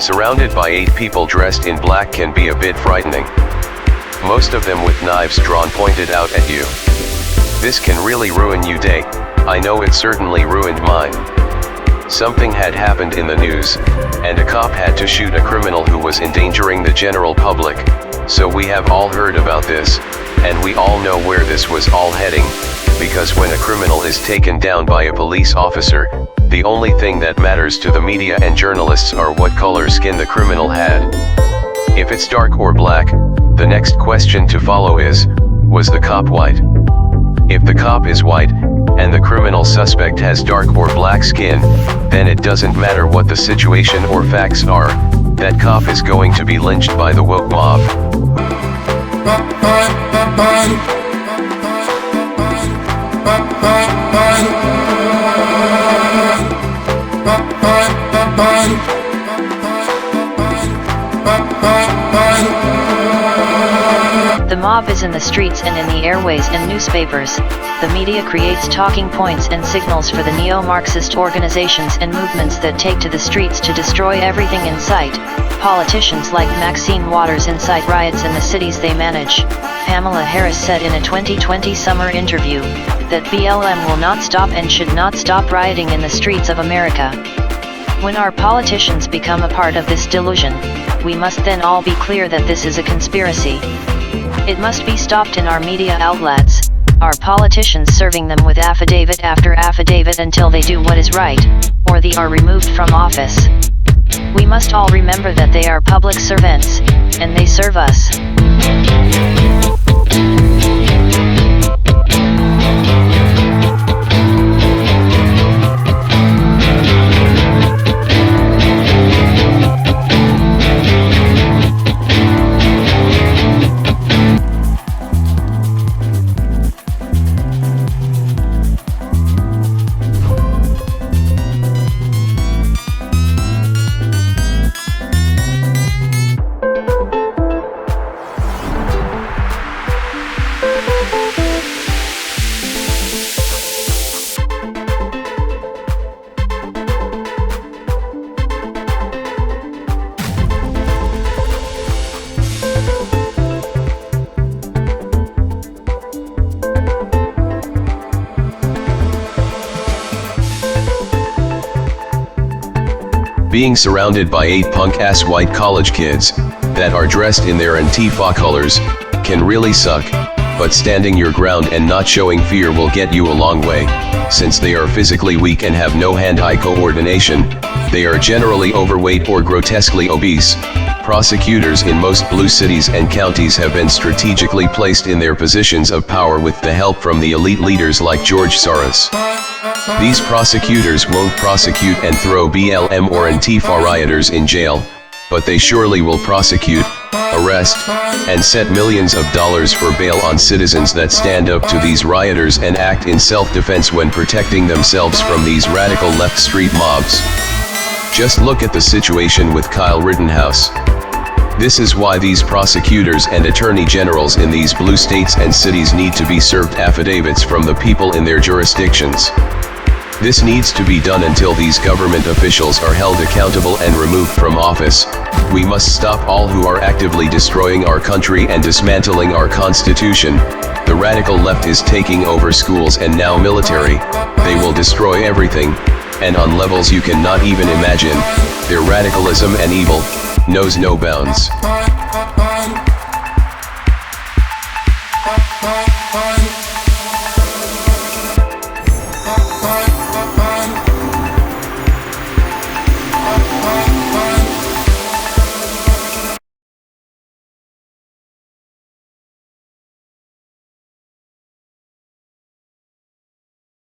Surrounded by 8 people dressed in black can be a bit frightening. Most of them with knives drawn pointed out at you. This can really ruin your day. I know it certainly ruined mine. Something had happened in the news, and a cop had to shoot a criminal who was endangering the general public, so we have all heard about this, and we all know where this was all heading, because when a criminal is taken down by a police officer, the only thing that matters to the media and journalists are what color skin the criminal had. If it's dark or black, the next question to follow is, was the cop white? If the cop is white, and the criminal suspect has dark or black skin, then it doesn't matter what the situation or facts are, that cop is going to be lynched by the woke mob. The mob is in the streets and in the airways and newspapers. The media creates talking points and signals for the neo-Marxist organizations and movements that take to the streets to destroy everything in sight. Politicians like Maxine Waters incite riots in the cities they manage. Pamela Harris said in a 2020 summer interview that BLM will not stop and should not stop rioting in the streets of America. When our politicians become a part of this delusion, we must then all be clear that this is a conspiracy. It must be stopped in our media outlets, our politicians serving them with affidavit after affidavit until they do what is right, or they are removed from office. We must all remember that they are public servants, and they serve us. Being surrounded by 8 punk-ass white college kids that are dressed in their Antifa colors can really suck, but standing your ground and not showing fear will get you a long way. Since they are physically weak and have no hand-eye coordination, they are generally overweight or grotesquely obese. Prosecutors in most blue cities and counties have been strategically placed in their positions of power with the help from the elite leaders like George Soros. These prosecutors won't prosecute and throw BLM or Antifa rioters in jail, but they surely will prosecute, arrest, and set millions of dollars for bail on citizens that stand up to these rioters and act in self-defense when protecting themselves from these radical left street mobs. Just look at the situation with Kyle Rittenhouse. This is why these prosecutors and attorney generals in these blue states and cities need to be served affidavits from the people in their jurisdictions. This needs to be done until these government officials are held accountable and removed from office. We must stop all who are actively destroying our country and dismantling our constitution. The radical left is taking over schools and now military. They will destroy everything, and on levels you cannot even imagine. Their radicalism and evil knows no bounds. Fine.